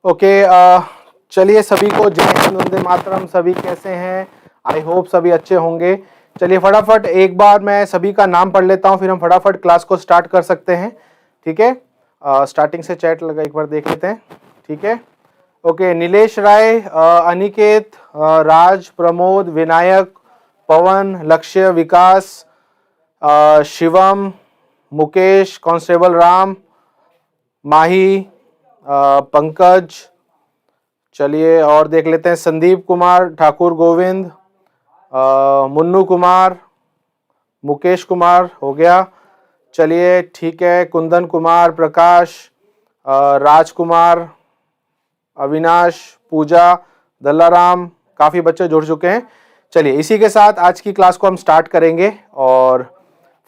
Okay, चलिए सभी को जय हिंद, वंदे मातरम। सभी कैसे हैं? आई होप सभी अच्छे होंगे। चलिए फटाफट एक बार मैं सभी का नाम पढ़ लेता हूं, फिर हम फटाफट क्लास को स्टार्ट कर सकते हैं। ठीक है, स्टार्टिंग से चैट लगा एक बार देख लेते हैं। ठीक है, ओके। नीलेश राय, अनिकेत, राज, प्रमोद, विनायक, पवन, लक्ष्य, विकास, शिवम, मुकेश, कांस्टेबल राम, माही, पंकज। चलिए और देख लेते हैं, संदीप कुमार, ठाकुर गोविंद, मुन्नू कुमार, मुकेश कुमार हो गया। चलिए ठीक है, कुंदन कुमार, प्रकाश, राजकुमार, अविनाश, पूजा, दल्लाराम, काफ़ी बच्चे जुड़ चुके हैं। चलिए इसी के साथ आज की क्लास को हम स्टार्ट करेंगे और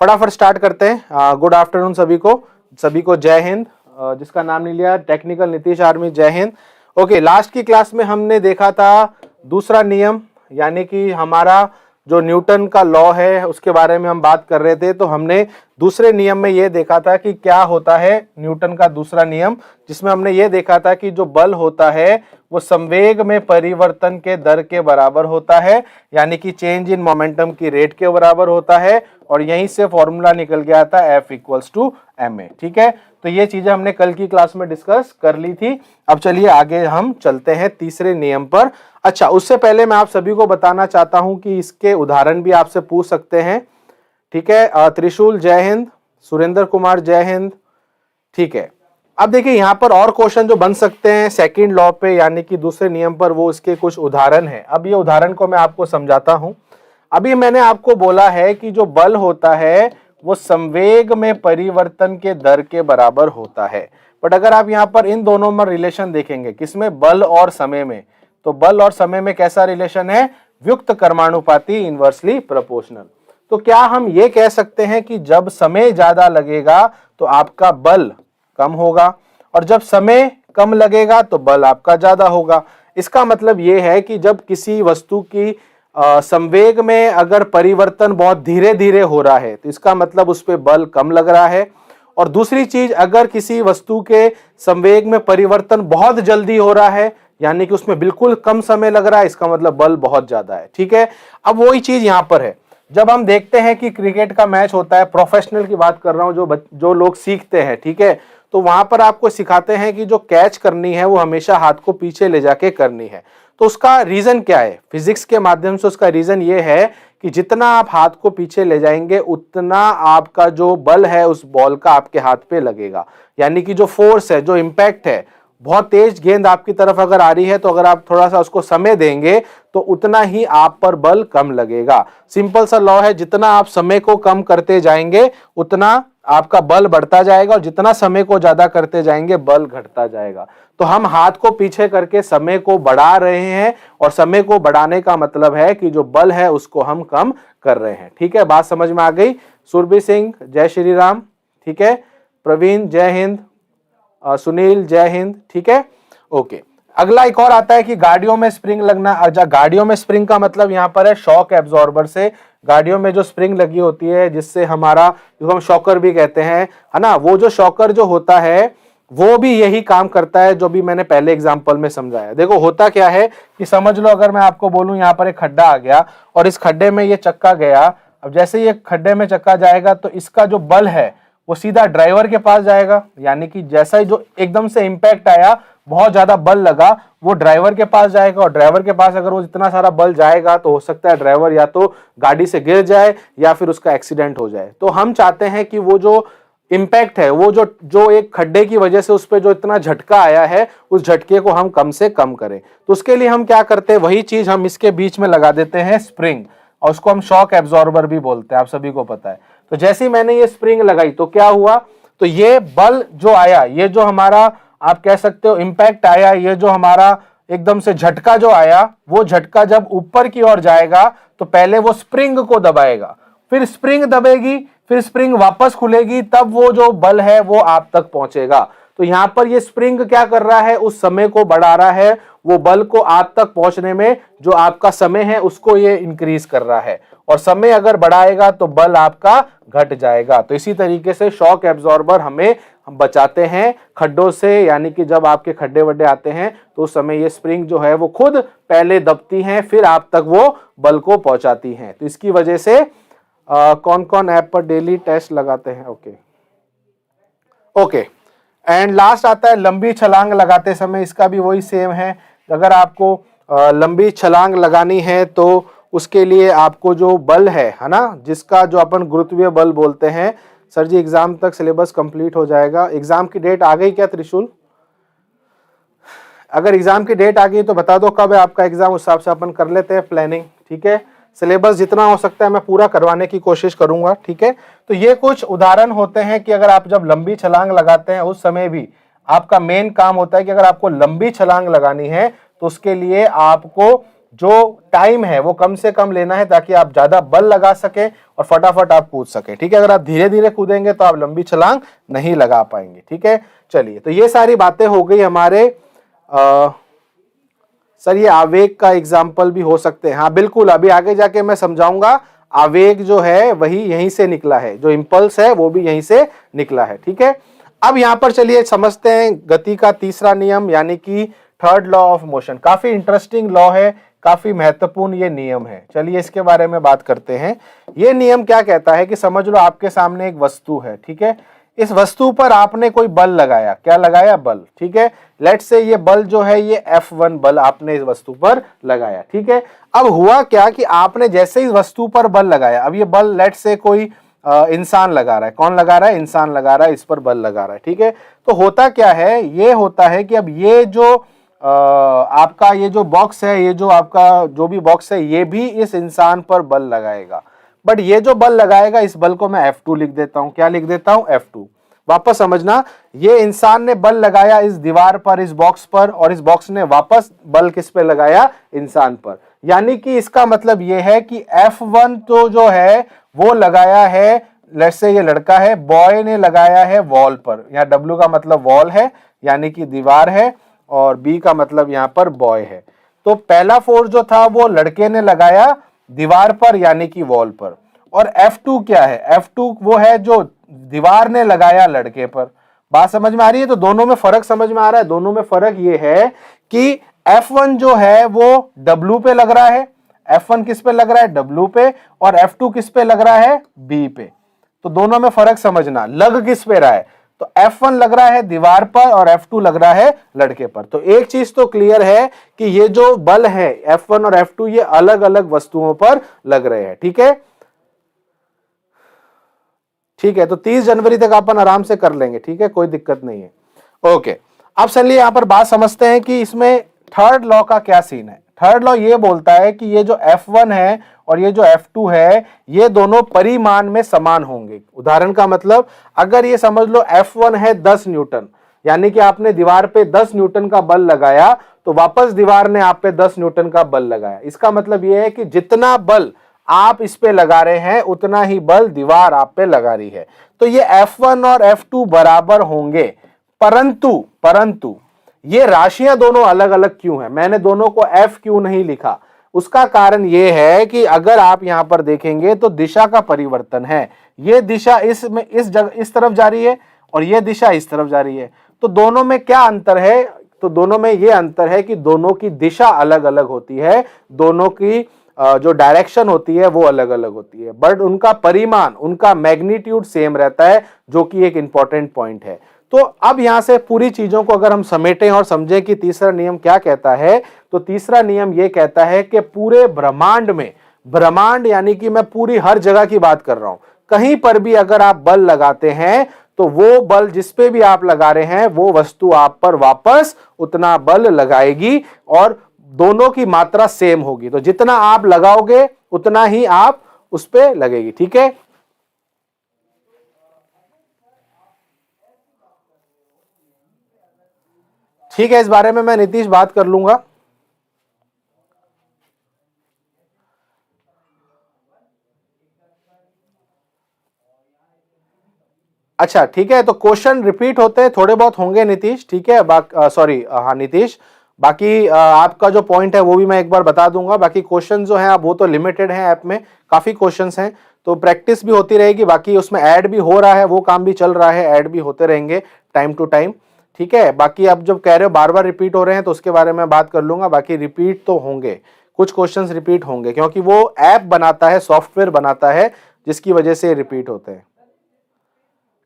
फटाफट स्टार्ट करते हैं। गुड आफ्टरनून सभी को जय हिंद। जिसका नाम नहीं लिया, टेक्निकल नीतीश आर्मी, जय हिंद। ओके, लास्ट की क्लास में हमने देखा था दूसरा नियम, यानी कि हमारा जो न्यूटन का लॉ है उसके बारे में हम बात कर रहे थे। तो हमने दूसरे नियम में ये देखा था कि क्या होता है न्यूटन का दूसरा नियम, जिसमें हमने ये देखा था कि जो बल होता है वो संवेग में परिवर्तन के दर के बराबर होता है, यानी कि चेंज इन मोमेंटम की रेट के बराबर होता है। और यहीं से फॉर्मूला निकल गया था F = ma। ठीक है, तो ये चीजें हमने कल की क्लास में डिस्कस कर ली थी। अब चलिए आगे हम चलते हैं तीसरे नियम पर। अच्छा, उससे पहले मैं आप सभी को बताना चाहता हूं कि इसके उदाहरण भी आपसे पूछ सकते हैं। ठीक है, त्रिशूल जय हिंद, सुरेंद्र कुमार जय हिंद। ठीक है, अब देखिए यहाँ पर और क्वेश्चन जो बन सकते हैं सेकंड लॉ पे, यानी कि दूसरे नियम पर, वो इसके कुछ उदाहरण हैं। अब ये उदाहरण को मैं आपको समझाता हूं। अभी मैंने आपको बोला है कि जो बल होता है वो संवेग में परिवर्तन के दर के बराबर होता है। बट अगर आप यहाँ पर इन दोनों में रिलेशन देखेंगे, किसमें, बल और समय में, तो बल और समय में कैसा रिलेशन है, व्युक्त कर्मानुपाती, इनवर्सली प्रोपोर्शनल। तो क्या हम ये कह सकते हैं कि जब समय ज्यादा लगेगा तो आपका बल कम होगा, और जब समय कम लगेगा तो बल आपका ज्यादा होगा? इसका मतलब ये है कि जब किसी वस्तु की संवेग में अगर परिवर्तन बहुत धीरे धीरे हो रहा है तो इसका मतलब उस पर बल कम लग रहा है। और दूसरी चीज, अगर किसी वस्तु के संवेग में परिवर्तन बहुत जल्दी हो रहा है, यानी कि उसमें बिल्कुल कम समय लग रहा है, इसका मतलब बल बहुत ज्यादा है। ठीक है, अब वही चीज यहां पर है। जब हम देखते हैं कि क्रिकेट का मैच होता है, प्रोफेशनल की बात कर रहा हूं, जो लोग सीखते हैं, ठीक है, तो वहां पर आपको सिखाते हैं कि जो कैच करनी है वो हमेशा हाथ को पीछे ले जाके करनी है। तो उसका रीजन क्या है? फिजिक्स के माध्यम से उसका रीजन ये है कि जितना आप हाथ को पीछे ले जाएंगे उतना आपका जो बल है उस बॉल का आपके हाथ पे लगेगा, यानी कि जो फोर्स है, जो इंपैक्ट है, बहुत तेज गेंद आपकी तरफ अगर आ रही है तो अगर आप थोड़ा सा उसको समय देंगे तो उतना ही आप पर बल कम लगेगा। सिंपल सा लॉ है, जितना आप समय को कम करते जाएंगे उतना आपका बल बढ़ता जाएगा, और जितना समय को ज्यादा करते जाएंगे बल घटता जाएगा। तो हम हाथ को पीछे करके समय को बढ़ा रहे हैं, और समय को बढ़ाने का मतलब है कि जो बल है उसको हम कम कर रहे हैं। ठीक है, बात समझ में आ गई? सुरभि सिंह जय श्री राम। ठीक है, प्रवीण जय हिंद, सुनील जय हिंद। ठीक है, ओके। अगला एक और आता है कि गाड़ियों में स्प्रिंग लगना। गाड़ियों में स्प्रिंग का मतलब यहाँ पर है शॉक एब्जॉर्बर से। गाड़ियों में जो स्प्रिंग लगी होती है, जिससे हमारा, जिसको हम शॉकर भी कहते हैं, है ना, वो जो शॉकर जो होता है वो भी यही काम करता है जो भी मैंने पहले एग्जांपल में समझाया। देखो होता क्या है कि समझ लो, अगर मैं आपको बोलूं यहाँ पर एक खड्डा आ गया और इस खड्डे में ये चक्का गया। अब जैसे ये खड्डे में चक्का जाएगा तो इसका जो बल है वो सीधा ड्राइवर के पास जाएगा, यानी कि जैसा ही जो एकदम से इंपैक्ट आया, बहुत ज्यादा बल लगा, वो ड्राइवर के पास जाएगा। और ड्राइवर के पास अगर वो इतना सारा बल जाएगा तो हो सकता है ड्राइवर या तो गाड़ी से गिर जाए या फिर उसका एक्सीडेंट हो जाए। तो हम चाहते हैं कि वो जो इंपैक्ट है, वो जो एक खड्डे की वजह से उस पर जो इतना झटका आया है, उस झटके को हम कम से कम करें। तो उसके लिए हम क्या करते हैं, वही चीज हम इसके बीच में लगा देते हैं, स्प्रिंग, और उसको हम शॉक एब्जॉर्बर भी बोलते हैं, आप सभी को पता है। तो जैसे ही मैंने ये स्प्रिंग लगाई तो क्या हुआ, तो ये बल जो आया, ये जो हमारा आप कह सकते हो इंपैक्ट आया, ये जो हमारा एकदम से झटका जो आया, वो झटका जब ऊपर की ओर जाएगा तो पहले वो स्प्रिंग को दबाएगा, फिर स्प्रिंग दबेगी, फिर स्प्रिंग वापस खुलेगी, तब वो जो बल है वो आप तक पहुंचेगा। तो यहां पर ये स्प्रिंग क्या कर रहा है, उस समय को बढ़ा रहा है, वो बल को आप तक पहुंचने में जो आपका समय है उसको ये इंक्रीज कर रहा है, और समय अगर बढ़ाएगा तो बल आपका घट जाएगा। तो इसी तरीके से शॉक एब्जॉर्बर हमें हम बचाते हैं खड्डों से, यानी कि जब आपके खड्डे वड्डे आते हैं तो उस समय ये स्प्रिंग जो है वो खुद पहले दबती हैं, फिर आप तक वो बल को पहुंचाती हैं। तो इसकी वजह से कौन कौन ऐप पर डेली टेस्ट लगाते हैं? ओके। एंड लास्ट आता है लंबी छलांग लगाते समय, इसका भी वही सेम है। अगर आपको लंबी छलांग लगानी है तो उसके लिए आपको जो बल है ना, जिसका जो अपन गुरुत्वीय बल बोलते हैं। सर जी एग्जाम तक सिलेबस कंप्लीट हो जाएगा। एग्जाम की डेट आ गई क्या त्रिशूल? अगर एग्जाम की डेट आ गई तो बता दो कब है आपका एग्जाम, उस हिसाब से अपन कर लेते हैं प्लानिंग। ठीक है, सिलेबस जितना हो सकता है मैं पूरा करवाने की कोशिश करूंगा। ठीक है, तो ये कुछ उदाहरण होते हैं कि अगर आप जब लंबी छलांग लगाते हैं उस समय भी आपका मेन काम होता है कि अगर आपको लंबी छलांग लगानी है तो उसके लिए आपको जो टाइम है वो कम से कम लेना है, ताकि आप ज्यादा बल लगा सके और फटाफट आप कूद सके। ठीक है, अगर आप धीरे धीरे कूदेंगे तो आप लंबी छलांग नहीं लगा पाएंगे। ठीक है, चलिए, तो ये सारी बातें हो गई हमारे। सर ये आवेग का एग्जाम्पल भी हो सकते हैं। हाँ बिल्कुल, अभी आगे जाके मैं समझाऊंगा। आवेग जो है वही यहीं से निकला है, जो इंपल्स है वो भी यहीं से निकला है। ठीक है, अब यहां पर चलिए समझते हैं गति का तीसरा नियम, यानी कि थर्ड लॉ ऑफ मोशन। काफी इंटरेस्टिंग लॉ है, काफी महत्वपूर्ण ये नियम है। चलिए इसके बारे में बात करते हैं। ये नियम क्या कहता है कि समझ लो आपके सामने एक वस्तु है। ठीक है, इस वस्तु पर आपने कोई बल लगाया। क्या लगाया? बल। ठीक है, लेट से ये बल जो है ये F1 बल आपने इस वस्तु पर लगाया। ठीक है, अब हुआ क्या कि आपने जैसे इस वस्तु पर बल लगाया, अब ये बल लेट से कोई इंसान लगा रहा है। कौन लगा रहा है? इंसान लगा रहा है, इस पर बल लगा रहा है। ठीक है, तो होता क्या है, ये होता है कि अब ये जो आपका ये जो बॉक्स है, ये जो आपका जो भी बॉक्स है, ये भी इस इंसान पर बल लगाएगा। बट ये जो बल लगाएगा, इस बल को मैं F2 लिख देता हूं। क्या लिख देता हूं? F2। वापस समझना, ये इंसान ने बल लगाया इस दीवार पर, इस बॉक्स पर, और इस बॉक्स ने वापस बल किस पे लगाया? इंसान पर। यानी कि इसका मतलब ये है कि F1 तो जो है वो लगाया है, लेट्स से ये लड़का है, बॉय ने लगाया है वॉल पर। यहाँ W का मतलब वॉल है, यानी कि दीवार है, और B का मतलब यहाँ पर बॉय है। तो पहला फोर्स जो था वो लड़के ने लगाया दीवार पर, यानी कि वॉल पर। और F2 क्या है? F2 वो है जो दीवार ने लगाया लड़के पर। बात समझ में आ रही है? तो दोनों में फर्क समझ में आ रहा है। दोनों में फर्क ये है कि F1 जो है वो W पे लग रहा है। F1 किस पे लग रहा है? W पे। और F2 किस पे लग रहा है? B पे। तो दोनों में फर्क समझना, लग किस पे रहा है? तो F1 लग रहा है दीवार पर और F2 लग रहा है लड़के पर। तो एक चीज तो क्लियर है कि ये जो बल है F1 और F2 ये अलग अलग वस्तुओं पर लग रहे हैं। ठीक है, ठीक है, तो 30 जनवरी तक अपन आराम से कर लेंगे। ठीक है, कोई दिक्कत नहीं है। ओके, अब चलिए यहां पर बात समझते हैं कि इसमें थर्ड लॉ का क्या सीन है। थर्ड लॉ ये बोलता है कि ये जो F1 है और ये जो F2 है, ये दोनों परिमाण में समान होंगे। उदाहरण का मतलब, अगर ये समझ लो F1 है 10 न्यूटन, यानी कि आपने दीवार पे 10 न्यूटन का बल लगाया, तो वापस दीवार ने आप पे 10 न्यूटन का बल लगाया। इसका मतलब यह है कि जितना बल आप इस पे लगा रहे हैं उतना ही बल दीवार आप पे लगा रही है। तो ये F1 और F2 बराबर होंगे, परंतु ये राशियां दोनों अलग अलग क्यों है? मैंने दोनों को F क्यों नहीं लिखा? उसका कारण यह है कि अगर आप यहां पर देखेंगे तो दिशा का परिवर्तन है। ये दिशा इस तरफ जा रही है और ये दिशा इस तरफ जा रही है। तो दोनों में क्या अंतर है? तो दोनों में यह अंतर है कि दोनों की दिशा अलग अलग होती है, दोनों की जो डायरेक्शन होती है वो अलग अलग होती है, बट उनका परिमाण, उनका मैग्नीट्यूड सेम रहता है, जो कि एक इंपॉर्टेंट पॉइंट है। तो अब यहां से पूरी चीजों को अगर हम समेटें और समझें कि तीसरा नियम क्या कहता है, तो तीसरा नियम यह कहता है कि पूरे ब्रह्मांड में, ब्रह्मांड यानी कि मैं पूरी हर जगह की बात कर रहा हूं, कहीं पर भी अगर आप बल लगाते हैं तो वो बल जिस पे भी आप लगा रहे हैं वो वस्तु आप पर वापस उतना बल लगाएगी, और दोनों की मात्रा सेम होगी। तो जितना आप लगाओगे उतना ही आप उस पे लगेगी। ठीक है, ठीक है, इस बारे में मैं नीतीश बात कर लूंगा। अच्छा ठीक है, तो क्वेश्चन रिपीट होते हैं, थोड़े बहुत होंगे नीतीश। ठीक है, सॉरी, हाँ नीतीश, बाकी आपका जो पॉइंट है वो भी मैं एक बार बता दूंगा। बाकी क्वेश्चन जो हैं वो तो लिमिटेड हैं, ऐप में काफी क्वेश्चंस हैं, तो प्रैक्टिस भी होती रहेगी, बाकी उसमें ऐड भी हो रहा है, वो काम भी चल रहा है, ऐड भी होते रहेंगे टाइम टू टाइम, ठीक है। बाकी आप जब कह रहे हो बार बार रिपीट हो रहे हैं तो उसके बारे में बात कर लूंगा, बाकी रिपीट तो होंगे, कुछ क्वेश्चंस रिपीट होंगे क्योंकि वो ऐप बनाता है, सॉफ्टवेयर बनाता है, जिसकी वजह से रिपीट होते हैं,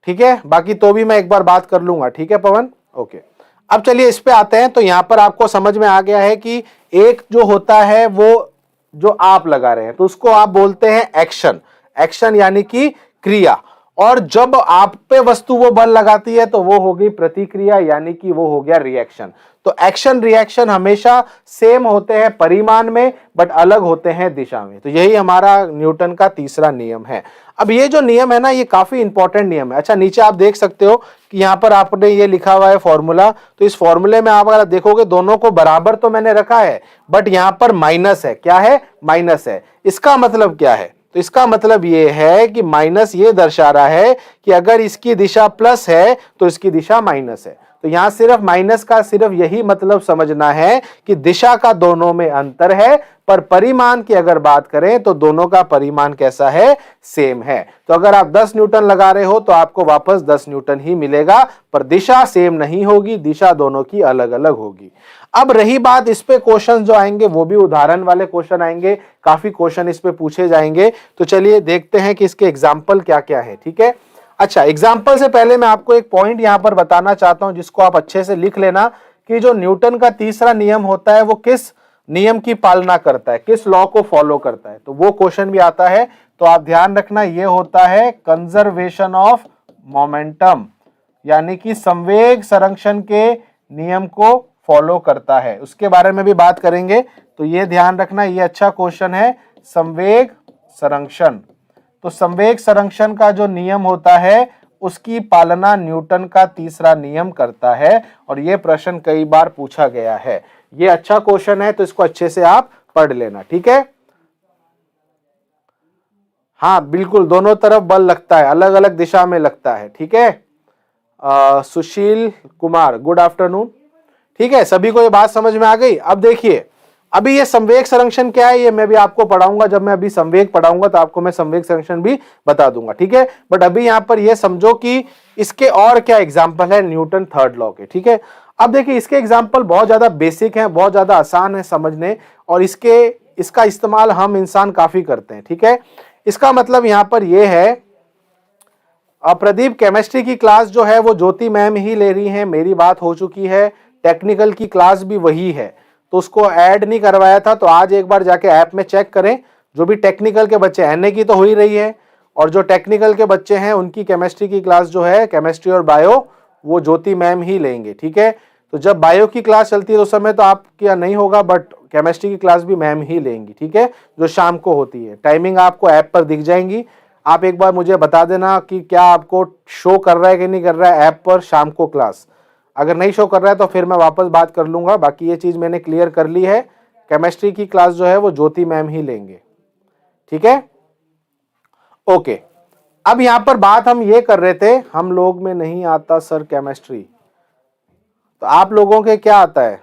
ठीक है। बाकी तो भी मैं एक बार बात कर लूंगा, ठीक है पवन, ओके। अब चलिए इस पे आते हैं। तो यहां पर आपको समझ में आ गया है कि एक जो होता है वो जो आप लगा रहे हैं तो उसको आप बोलते हैं एक्शन, एक्शन यानी कि क्रिया, और जब आप पे वस्तु वो बल लगाती है तो वो होगी प्रतिक्रिया, यानी कि वो हो गया रिएक्शन। तो एक्शन रिएक्शन हमेशा सेम होते हैं परिमाण में, बट अलग होते हैं दिशा में। तो यही हमारा न्यूटन का तीसरा नियम है। अब ये जो नियम है ना, ये काफी इंपॉर्टेंट नियम है। अच्छा, नीचे आप देख सकते हो कि यहां पर आपने ये लिखा हुआ है फॉर्मूला, तो इस फॉर्मूले में आप अगर देखोगे दोनों को बराबर तो मैंने रखा है, बट यहां पर माइनस है। क्या है? माइनस है। इसका मतलब क्या है? तो इसका मतलब ये है कि माइनस ये दर्शा रहा है कि अगर इसकी दिशा प्लस है तो इसकी दिशा माइनस है। तो यहां सिर्फ माइनस का सिर्फ यही मतलब समझना है कि दिशा का दोनों में अंतर है, पर परिमाण की अगर बात करें तो दोनों का परिमाण कैसा है? सेम है। तो अगर आप 10 न्यूटन लगा रहे हो तो आपको वापस 10 न्यूटन ही मिलेगा, पर दिशा सेम नहीं होगी, दिशा दोनों की अलग अलग होगी। अब रही बात इस पे क्वेश्चन जो आएंगे वो भी उदाहरण वाले क्वेश्चन आएंगे, काफी क्वेश्चन इस पे पूछे जाएंगे। तो चलिए देखते हैं कि इसके एग्जाम्पल क्या क्या है, ठीक है। अच्छा, एग्जाम्पल से पहले मैं आपको एक पॉइंट यहां पर बताना चाहता हूं जिसको आप अच्छे से लिख लेना, कि जो न्यूटन का तीसरा नियम होता है वो किस नियम की पालना करता है, किस लॉ को फॉलो करता है। तो वो क्वेश्चन भी आता है, तो आप ध्यान रखना, ये होता है कंजर्वेशन ऑफ मोमेंटम, यानी कि संवेग संरक्षण के नियम को फॉलो करता है। उसके बारे में भी बात करेंगे, तो ये ध्यान रखना, ये अच्छा क्वेश्चन है। संवेग संरक्षण, तो संवेग संरक्षण का जो नियम होता है उसकी पालना न्यूटन का तीसरा नियम करता है, और यह प्रश्न कई बार पूछा गया है। ये अच्छा क्वेश्चन है, तो इसको अच्छे से आप पढ़ लेना, ठीक है। हाँ बिल्कुल, दोनों तरफ बल लगता है, अलग अलग दिशा में लगता है, ठीक है। सुशील कुमार, गुड आफ्टरनून, ठीक है। सभी को ये बात समझ में आ गई। अब देखिए, अभी ये संवेग संरक्षण क्या है ये मैं भी आपको पढ़ाऊंगा, जब मैं अभी संवेग पढ़ाऊंगा तो आपको मैं संवेग संरक्षण भी बता दूंगा, ठीक है। बट अभी यहां पर ये समझो कि इसके और क्या एग्जाम्पल है न्यूटन थर्ड लॉ के, ठीक है। अब देखिए, इसके एग्जाम्पल बहुत ज्यादा बेसिक हैं, बहुत ज्यादा आसान है समझने, और इसका इस्तेमाल हम इंसान काफी करते हैं, ठीक है। इसका मतलब यहां पर यह है, प्रदीप केमिस्ट्री की क्लास जो है वो ज्योति मैम ही ले रही हैं, मेरी बात हो चुकी है। टेक्निकल की क्लास भी वही है, तो उसको ऐड नहीं करवाया था, तो आज एक बार जाके ऐप में चेक करें। जो भी टेक्निकल के बच्चे, एनए की तो हो ही रही है, और जो टेक्निकल के बच्चे हैं उनकी केमिस्ट्री की क्लास जो है, केमिस्ट्री और बायो, वो ज्योति मैम ही लेंगे, ठीक है। तो जब बायो की क्लास चलती है तो उस समय तो आपका नहीं होगा, बट केमिस्ट्री की क्लास भी मैम ही लेंगी, ठीक है, जो शाम को होती है। टाइमिंग आपको ऐप पर दिख जाएंगी। आप एक बार मुझे बता देना कि क्या आपको शो कर रहा है कि नहीं कर रहा है ऐप पर शाम को क्लास। अगर नहीं शो कर रहा है तो फिर मैं वापस बात कर लूंगा, बाकी ये चीज मैंने क्लियर कर ली है। केमिस्ट्री की क्लास जो है वो ज्योति मैम ही लेंगे, ठीक है, ओके। अब यहां पर बात हम ये कर रहे थे, हम लोग में नहीं आता सर केमिस्ट्री, तो आप लोगों के क्या आता है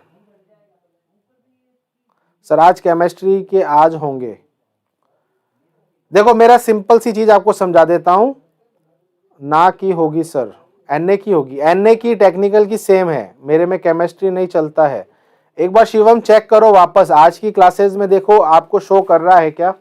सर? आज केमिस्ट्री के आज होंगे। देखो, मेरा सिंपल सी चीज आपको समझा देता हूं, ना की होगी सर, एनए की होगी। एनए की टेक्निकल की सेम है, मेरे में केमिस्ट्री नहीं चलता है। एक बार शिवम चेक करो वापस, आज की क्लासेस में देखो आपको शो कर रहा है क्या?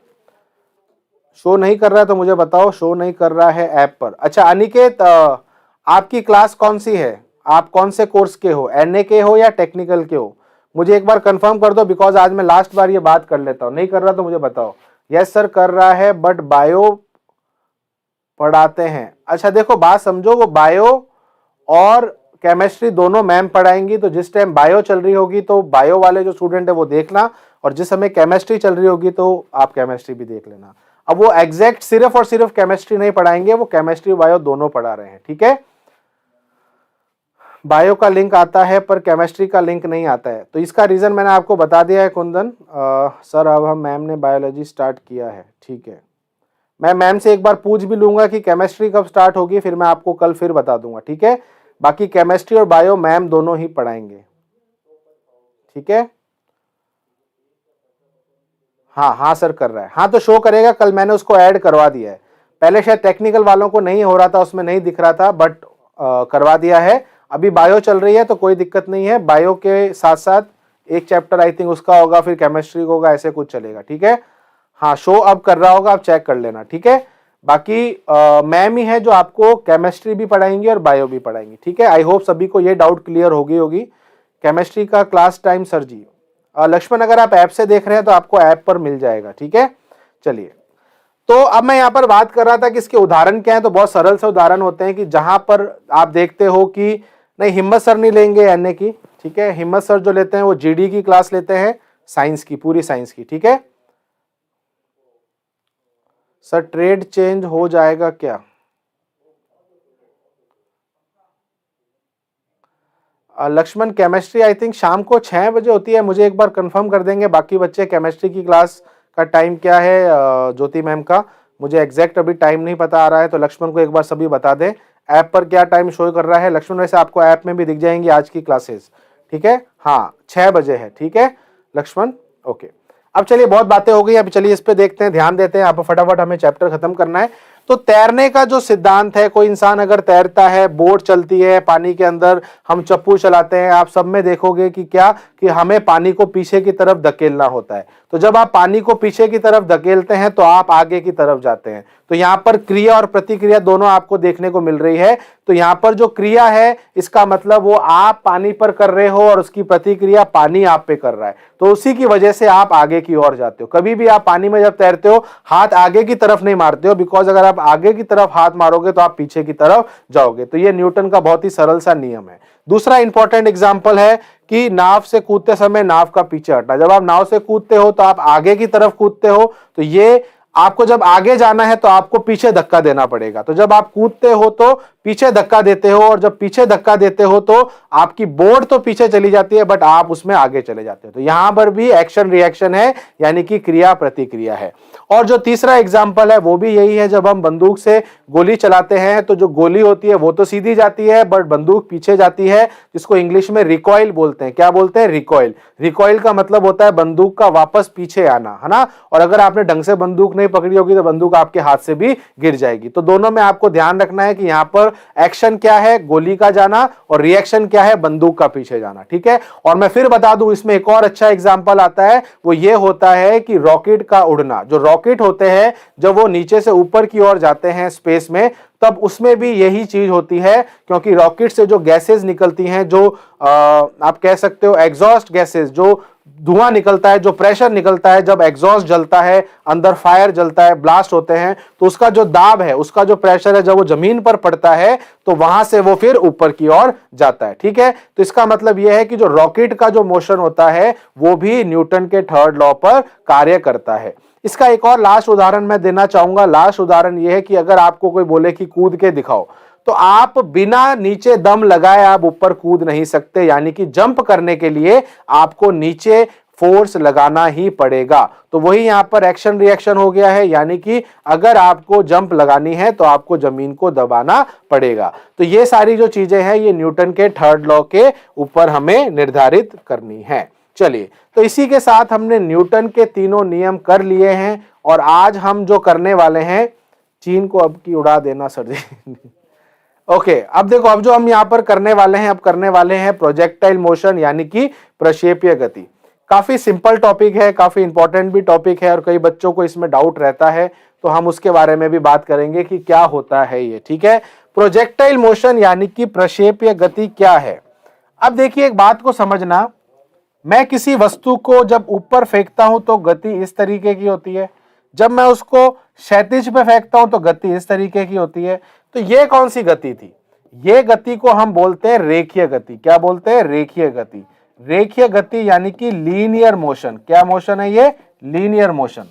शो नहीं कर रहा है तो मुझे बताओ, शो नहीं कर रहा है ऐप पर। अच्छा अनिकेत, आपकी क्लास कौन सी है? आप कौन से कोर्स के हो, एनए के हो या टेक्निकल के हो? मुझे एक बार कंफर्म कर दो, बिकॉज आज मैं लास्ट बार ये बात कर लेता हूं। नहीं कर रहा तो मुझे बताओ। यस सर कर रहा है, बट बायो पढ़ाते हैं। अच्छा देखो, बात समझो, वो बायो और केमिस्ट्री दोनों मैम पढ़ाएंगी, तो जिस टाइम बायो चल रही होगी तो बायो वाले जो स्टूडेंट है वो देखना, और जिस समय केमिस्ट्री चल रही होगी तो आप केमिस्ट्री भी देख लेना। अब वो एग्जैक्ट सिर्फ और सिर्फ केमिस्ट्री नहीं पढ़ाएंगे, वो केमिस्ट्री बायो दोनों पढ़ा रहे हैं, ठीक है। बायो का लिंक आता है पर केमिस्ट्री का लिंक नहीं आता है, तो इसका रीजन मैंने आपको बता दिया है कुंदन। सर अब हम मैम ने बायोलॉजी स्टार्ट किया है, ठीक है। मैं मैम से एक बार पूछ भी लूंगा कि केमिस्ट्री कब स्टार्ट होगी, फिर मैं आपको कल फिर बता दूंगा, ठीक है। बाकी केमिस्ट्री और बायो मैम दोनों ही पढ़ाएंगे, ठीक है। हाँ हाँ सर कर रहा है, हाँ तो शो करेगा, कल मैंने उसको ऐड करवा दिया है। पहले शायद टेक्निकल वालों को नहीं हो रहा था, उसमें नहीं दिख रहा था, बट करवा दिया है। अभी बायो चल रही है तो कोई दिक्कत नहीं है, बायो के साथ साथ एक चैप्टर आई थिंक उसका होगा, फिर केमिस्ट्री का होगा, ऐसे कुछ चलेगा, ठीक है। हाँ, शो अब कर रहा होगा, आप चेक कर लेना, ठीक है। बाकी मैम ही है जो आपको केमिस्ट्री भी पढ़ाएंगी और बायो भी पढ़ाएंगी, ठीक है। आई होप सभी को ये डाउट क्लियर होगी। केमिस्ट्री का क्लास टाइम सर जी, लक्ष्मण अगर आप ऐप से देख रहे हैं तो आपको ऐप पर मिल जाएगा, ठीक है। चलिए, तो अब मैं यहां पर बात कर रहा था कि इसके उदाहरण क्या है, तो बहुत सरल से उदाहरण होते हैं कि जहां पर आप देखते हो कि नहीं, हिम्मत सर नहीं लेंगे एनए की, ठीक है। हिम्मत सर जो लेते हैं वो जीडी की क्लास लेते हैं, साइंस की, पूरी साइंस की, ठीक है। सर ट्रेड चेंज हो जाएगा क्या? लक्ष्मण केमिस्ट्री आई थिंक शाम को 6 बजे होती है, मुझे एक बार कंफर्म कर देंगे बाकी बच्चे केमिस्ट्री की क्लास का टाइम क्या है। ज्योति मैम का मुझे एग्जैक्ट अभी टाइम नहीं पता आ रहा है, तो लक्ष्मण को एक बार सभी बता दें ऐप पर क्या टाइम शो कर रहा है। लक्ष्मण वैसे आपको ऐप में भी दिख जाएंगी आज की क्लासेस, ठीक है। हाँ, 6 बजे है, ठीक है लक्ष्मण, ओके। अब चलिए, बहुत बातें हो गई, अब चलिए इस पे देखते हैं, ध्यान देते हैं। आप फटाफट हमें चैप्टर खत्म करना है। तो तैरने का जो सिद्धांत है, कोई इंसान अगर तैरता है, बोट चलती है पानी के अंदर, हम चप्पू चलाते हैं, आप सब में देखोगे कि क्या, कि हमें पानी को पीछे की तरफ धकेलना होता है। तो जब आप पानी को पीछे की तरफ धकेलते हैं तो आप आगे की तरफ जाते हैं। तो यहां पर क्रिया और प्रतिक्रिया दोनों आपको देखने को मिल रही है। तो यहां पर जो क्रिया है, इसका मतलब वो आप पानी पर कर रहे हो और उसकी प्रतिक्रिया पानी आप पे कर रहा है, तो उसी की वजह से आप आगे की ओर जाते हो। कभी भी आप पानी में जब तैरते हो, हाथ आगे की तरफ नहीं मारते हो, बिकॉज अगर आप आगे की तरफ हाथ मारोगे तो आप पीछे की तरफ जाओगे। तो ये न्यूटन का बहुत ही सरल सा नियम है। दूसरा इंपॉर्टेंट एग्जांपल है कि नाव से कूदते समय नाव का पीछे हटना। जब आप नाव से कूदते हो तो आप आगे की तरफ कूदते हो, तो ये आपको जब आगे जाना है तो आपको पीछे धक्का देना पड़ेगा। तो जब आप कूदते हो तो पीछे धक्का देते हो, और जब पीछे धक्का देते हो तो आपकी बोट तो पीछे चली जाती है, बट आप उसमें आगे चले जाते हो। तो यहां पर भी एक्शन रिएक्शन है, यानी कि क्रिया प्रतिक्रिया है। और जो तीसरा एग्जाम्पल है वो भी यही है, जब हम बंदूक से गोली चलाते हैं तो जो गोली होती है वो तो सीधी जाती है, बट बंदूक पीछे जाती है, जिसको इंग्लिश में रिकॉइल बोलते हैं। क्या बोलते हैं? रिकॉइल। रिकॉइल का मतलब होता है बंदूक का वापस पीछे आना, है ना। और अगर आपने ढंग से बंदूक नहीं पकड़ी होगी तो बंदूक आपके हाथ से भी गिर जाएगी। तो दोनों में आपको ध्यान रखना है कि यहां पर एक्शन क्या है, गोली का जाना, और रिएक्शन क्या है, बंदूक का पीछे जाना, ठीक है। और मैं फिर बता दूं, इसमें एक और अच्छा एग्जांपल आता है, वो ये होता है कि रॉकेट का उड़ना। जो रॉकेट होते हैं, जब वो नीचे से ऊपर की ओर जाते हैं स्पेस में, तब उसमें भी यही चीज होती है, क्योंकि रॉकेट से जो गैसेस निकलती हैं, जो आप कह सकते हो एग्जॉस्ट गैसेस, जो धुआं निकलता है, जो प्रेशर निकलता है, जब एग्जॉस्ट जलता है, अंदर फायर जलता है, ब्लास्ट होते हैं, तो उसका जो दाब है, उसका जो प्रेशर है, जब वो जमीन पर पड़ता है तो वहां से वो फिर ऊपर की ओर जाता है, ठीक है। तो इसका मतलब यह है कि जो रॉकेट का जो मोशन होता है वो भी न्यूटन के थर्ड लॉ पर कार्य करता है। इसका एक और लास्ट उदाहरण मैं देना चाहूंगा। लास्ट उदाहरण यह है कि अगर आपको कोई बोले कि कूद के दिखाओ, तो आप बिना नीचे दम लगाए आप ऊपर कूद नहीं सकते, यानी कि जंप करने के लिए आपको नीचे फोर्स लगाना ही पड़ेगा। तो वही यहां पर एक्शन रिएक्शन हो गया है, यानी कि अगर आपको जंप लगानी है तो आपको जमीन को दबाना पड़ेगा। तो ये सारी जो चीजें हैं, ये न्यूटन के थर्ड लॉ के ऊपर हमें निर्धारित करनी है। चलिए, तो इसी के साथ हमने न्यूटन के तीनों नियम कर लिए हैं, और आज हम जो करने वाले हैं, चीन को अब की उड़ा देना सर जी। ओके, अब देखो, अब जो हम यहां पर करने वाले हैं, अब करने वाले हैं प्रोजेक्टाइल मोशन, यानी कि प्रक्षेपीय गति। काफी सिंपल टॉपिक है, काफी इंपॉर्टेंट भी टॉपिक है, और कई बच्चों को इसमें डाउट रहता है, तो हम उसके बारे में भी बात करेंगे कि क्या होता है ये, ठीक है। प्रोजेक्टाइल मोशन यानी कि प्रक्षेपीय गति क्या है। अब देखिए, एक बात को समझना, मैं किसी वस्तु को जब ऊपर फेंकता हूं तो गति इस तरीके की होती है, जब मैं उसको क्षैतिज पे फेंकता हूं तो गति इस तरीके की होती है। तो ये कौन सी गति थी? ये गति को हम बोलते हैं रेखीय गति। क्या बोलते हैं? रेखीय गति। रेखीय गति यानी कि लीनियर मोशन। क्या मोशन है ये? Linear motion.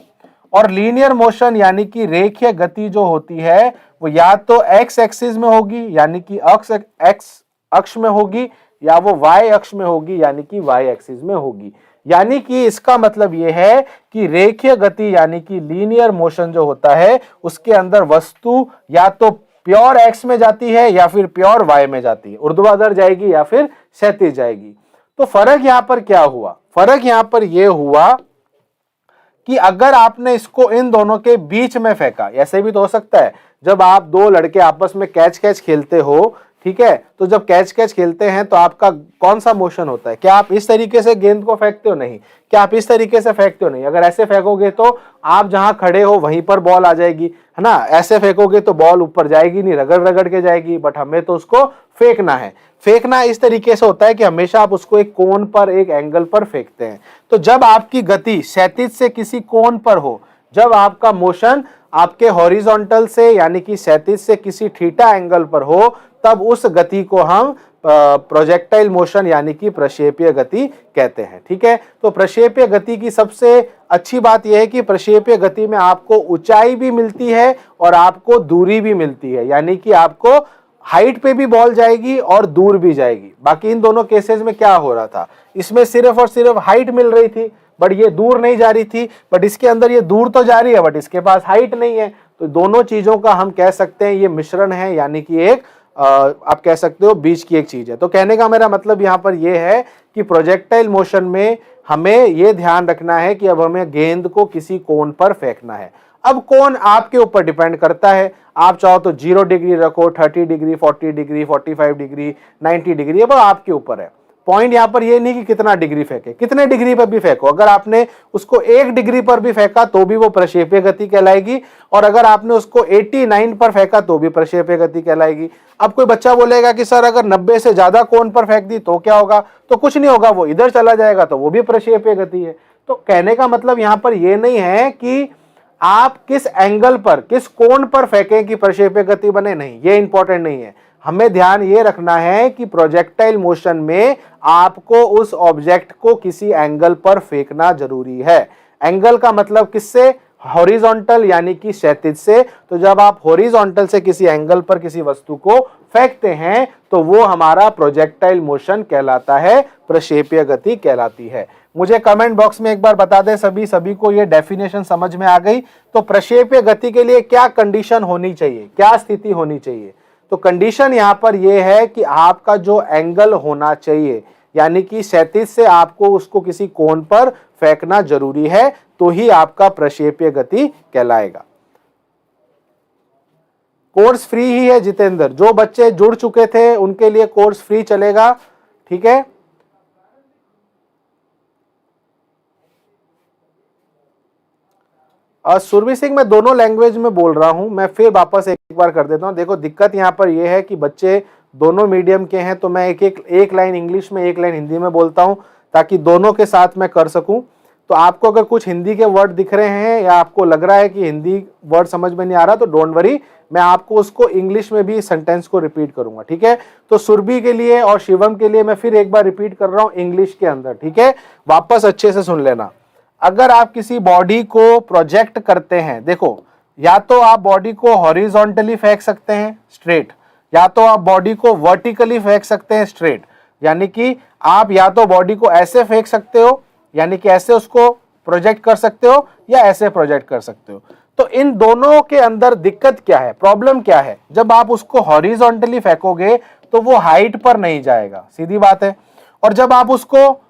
और लीनियर मोशन यानी कि रेखीय गति जो होती है वो या तो एक्स एक्सिस में होगी, यानी कि एक्स अक्ष में होगी, या वो वाई अक्ष में होगी, यानी कि वाई एक्सिस में होगी। यानी कि इसका मतलब यह है कि रेखीय गति यानी कि लीनियर मोशन जो होता है, उसके अंदर वस्तु या तो प्योर एक्स में जाती है या फिर प्योर वाई में जाती है, ऊर्ध्वाधर जाएगी या फिर क्षैतिज जाएगी। तो फर्क यहां पर क्या हुआ? फर्क यहां पर यह हुआ कि अगर आपने इसको इन दोनों के बीच में फेंका, ऐसे भी तो हो सकता है, जब आप दो लड़के आपस में कैच कैच खेलते हो, ठीक है, तो जब कैच कैच खेलते हैं तो आपका कौन सा मोशन होता है? क्या आप इस तरीके से गेंद को फेंकते हो? नहीं। क्या आप इस तरीके से फेंकते हो? नहीं। अगर ऐसे फेंकोगे तो आप जहां खड़े हो वहीं पर बॉल आ जाएगी, है ना। ऐसे फेंकोगे तो बॉल ऊपर जाएगी नहीं, रगड़ रगड़ के जाएगी, बट हमें तो उसको फेंकना है। फेंकना इस तरीके से होता है कि हमेशा आप उसको एक कोण पर, एक एंगल पर फेंकते हैं। तो जब आपकी गति क्षैतिज से किसी कोण पर हो, जब आपका मोशन आपके हॉरिजॉन्टल से यानी कि क्षैतिज से किसी थीटा एंगल पर हो, तब उस गति को हम प्रोजेक्टाइल मोशन यानी कि प्रक्षेपीय गति कहते हैं। ठीक है, तो प्रक्षेपीय गति की सबसे अच्छी बात यह है कि प्रक्षेपीय गति में आपको ऊंचाई भी मिलती है और आपको दूरी भी मिलती है, यानी कि आपको हाइट पे भी बॉल जाएगी और दूर भी जाएगी। बाकी इन दोनों केसेस में क्या हो रहा था, इसमें सिर्फ और सिर्फ हाइट मिल रही थी बट ये दूर नहीं जा रही थी, बट इसके अंदर ये दूर तो जा रही है बट इसके पास हाइट नहीं है। तो दोनों चीजों का हम कह सकते हैं ये मिश्रण है, यानी कि एक आप कह सकते हो बीच की एक चीज है। तो कहने का मेरा मतलब यहां पर यह है कि प्रोजेक्टाइल मोशन में हमें यह ध्यान रखना है कि अब हमें गेंद को किसी कोण पर फेंकना है। अब कोण आपके ऊपर डिपेंड करता है, आप चाहो तो 0 डिग्री रखो, 30 डिग्री, 40 डिग्री, 45 डिग्री, 90 डिग्री, अब आपके ऊपर है। पॉइंट यहां पर ये नहीं कि कितना डिग्री फेंके, कितने डिग्री पर भी फेंको। अगर आपने उसको 1 डिग्री पर भी फेंका तो भी वो प्रक्षेपीय गति कहलाएगी, और अगर आपने उसको 89 पर फेंका तो भी प्रक्षेपीय गति कहलाएगी। अब कोई बच्चा बोलेगा कि सर अगर 90 से ज्यादा कोण पर फेंक दी तो क्या होगा? तो कुछ नहीं होगा, वो इधर चला जाएगा, तो वो भी प्रक्षेपीय गति है। तो कहने का मतलब यहां पर यह नहीं है कि आप किस एंगल पर, किस कोण पर फेंकें कि प्रक्षेपीय गति बने, नहीं, ये इंपॉर्टेंट नहीं है। हमें ध्यान ये रखना है कि प्रोजेक्टाइल मोशन में आपको उस ऑब्जेक्ट को किसी एंगल पर फेंकना जरूरी है। एंगल का मतलब किससे? हॉरिजॉन्टल यानी कि क्षैतिज से। तो जब आप हॉरिजॉन्टल से किसी एंगल पर किसी वस्तु को फेंकते हैं तो वो हमारा प्रोजेक्टाइल मोशन कहलाता है, प्रक्षेपीय गति कहलाती है। मुझे कमेंट बॉक्स में एक बार बता दें सभी को ये डेफिनेशन समझ में आ गई? तो प्रक्षेपीय गति के लिए क्या कंडीशन होनी चाहिए, क्या स्थिति होनी चाहिए? तो कंडीशन यहां पर यह है कि आपका जो एंगल होना चाहिए, यानी कि क्षैतिज से आपको उसको किसी कोण पर फेंकना जरूरी है, तो ही आपका प्रक्षेपीय गति कहलाएगा। कोर्स फ्री ही है जितेंद्र, जो बच्चे जुड़ चुके थे उनके लिए कोर्स फ्री चलेगा। ठीक है, सुरभि सिंह मैं दोनों लैंग्वेज में बोल रहा हूं, मैं फिर वापस एक बार कर देता हूं। देखो दिक्कत यहां पर यह है कि बच्चे दोनों मीडियम के हैं, तो मैं एक लाइन इंग्लिश में एक लाइन हिंदी में बोलता हूं ताकि दोनों के साथ मैं कर सकूं। तो आपको अगर कुछ हिंदी के वर्ड दिख रहे हैं या आपको लग रहा है कि हिंदी वर्ड समझ में नहीं आ रहा तो डोंट वरी, मैं आपको उसको इंग्लिश में भी सेंटेंस को रिपीट करूंगा। ठीक है, तो सुरभि के लिए और शिवम के लिए मैं फिर एक बार रिपीट कर रहा हूं इंग्लिश के अंदर। ठीक है, वापस अच्छे से सुन लेना। अगर आप किसी बॉडी को प्रोजेक्ट करते हैं, देखो या तो आप बॉडी को हॉरिजॉन्टली फेंक सकते हैं स्ट्रेट, या तो आप बॉडी को वर्टिकली फेंक सकते हैं स्ट्रेट, यानी कि आप या तो बॉडी को ऐसे फेंक सकते हो, यानी कि ऐसे उसको प्रोजेक्ट कर सकते हो, या ऐसे प्रोजेक्ट कर सकते हो। तो इन दोनों के अंदर दिक्कत क्या है, प्रॉब्लम क्या है? जब आप उसको हॉरिजॉन्टली फेंकोगे तो वो हाइट पर नहीं जाएगा, सीधी बात है, और जब आप उसको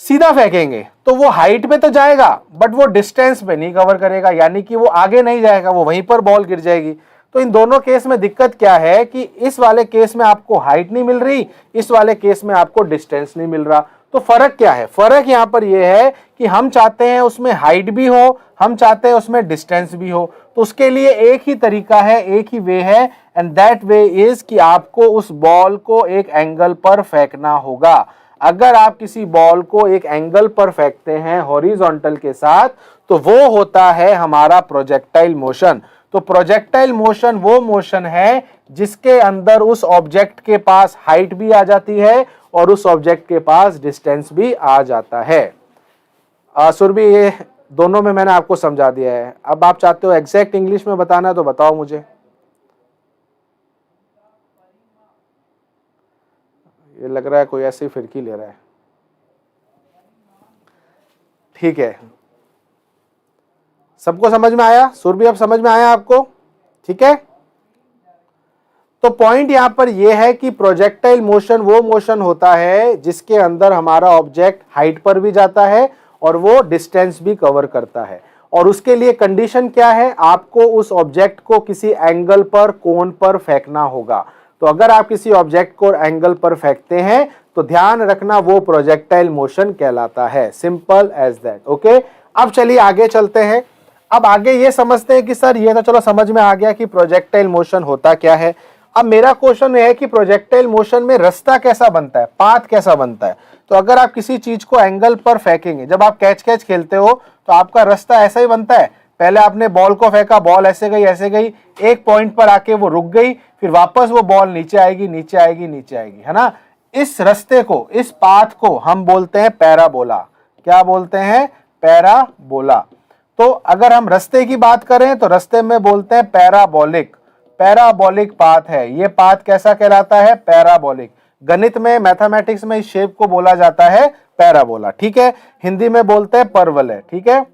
सीधा फेंकेंगे तो वो हाइट पे तो जाएगा बट वो डिस्टेंस पे नहीं कवर करेगा, यानी कि वो आगे नहीं जाएगा, वो वहीं पर बॉल गिर जाएगी। तो इन दोनों केस में दिक्कत क्या है कि इस वाले केस में आपको हाइट नहीं मिल रही, इस वाले केस में आपको डिस्टेंस नहीं मिल रहा। तो फर्क क्या है? फर्क यहां पर यह है कि हम चाहते हैं उसमें हाइट भी हो, हम चाहते हैं उसमें डिस्टेंस भी हो। तो उसके लिए एक ही तरीका है, एक ही वे है, एंड दैट वे इज कि आपको उस बॉल को एक एंगल पर फेंकना होगा। अगर आप किसी बॉल को एक एंगल पर फेंकते हैं हॉरिजॉन्टल के साथ तो वो होता है हमारा प्रोजेक्टाइल मोशन। तो प्रोजेक्टाइल मोशन वो मोशन है जिसके अंदर उस ऑब्जेक्ट के पास हाइट भी आ जाती है और उस ऑब्जेक्ट के पास डिस्टेंस भी आ जाता है। सुरभि ये दोनों में मैंने आपको समझा दिया है। अब आप चाहते हो एग्जैक्ट इंग्लिश में बताना तो बताओ मुझे। ये लग रहा है कोई ऐसी फिरकी ले रहा है। ठीक है, सबको समझ में आया? सुरभि अब समझ में आया आपको? ठीक है, तो पॉइंट यहां पर यह है कि प्रोजेक्टाइल मोशन वो मोशन होता है जिसके अंदर हमारा ऑब्जेक्ट हाइट पर भी जाता है और वो डिस्टेंस भी कवर करता है। और उसके लिए कंडीशन क्या है, आपको उस ऑब्जेक्ट को किसी एंगल पर, कोण पर फेंकना होगा। तो अगर आप किसी ऑब्जेक्ट को एंगल पर फेंकते हैं तो ध्यान रखना वो प्रोजेक्टाइल मोशन कहलाता है। Simple as that. ओके, अब चलिए आगे चलते हैं। अब आगे ये समझते हैं कि सर ये तो चलो समझ में आ गया कि प्रोजेक्टाइल मोशन होता क्या है। अब मेरा क्वेश्चन है कि प्रोजेक्टाइल मोशन में रास्ता कैसा बनता है, पाथ कैसा बनता है। तो अगर आप किसी चीज को एंगल पर फेंकेंगे, जब आप कैच खेलते हो तो आपका रास्ता ऐसा ही बनता है। पहले आपने बॉल को फेंका, बॉल ऐसे गई, एक पॉइंट पर आके वो रुक गई, फिर वापस वो बॉल नीचे आएगी, है ना। इस रास्ते को, इस पाथ को हम बोलते हैं पैराबोला। क्या बोलते हैं? पैराबोला। तो अगर हम रास्ते की बात करें तो रास्ते में बोलते हैं पैराबोलिक। पैराबोलिक पाथ है ये। पाथ कैसा कहलाता है? पैराबोलिक। गणित में, मैथमेटिक्स में इस शेप को बोला जाता है पैराबोला। ठीक है, हिंदी में बोलते हैं परवलय। ठीक है,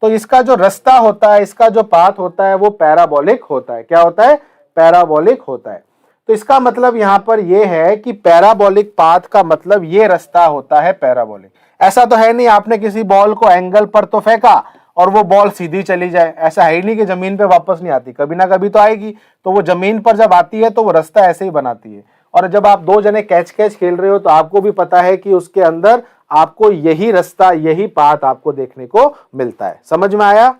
तो इसका जो रास्ता होता है, इसका जो पाथ होता है वो पैराबोलिक होता है। क्या होता है? पैराबोलिक होता है। तो इसका मतलब यहां पर यह है कि पैराबोलिक पाथ का मतलब ये रास्ता होता है पैराबोलिक। ऐसा तो है नहीं आपने किसी बॉल को एंगल पर तो फेंका और वो बॉल सीधी चली जाए, ऐसा है ही नहीं कि जमीन पे वापस नहीं आती, कभी ना कभी तो आएगी। तो वो जमीन पर जब आती है तो वो रास्ता ऐसे ही बनाती है। और जब आप दो जने कैच खेल रहे हो तो आपको भी पता है कि उसके अंदर आपको यही रास्ता, यही पाथ आपको देखने को मिलता है। समझ में आया?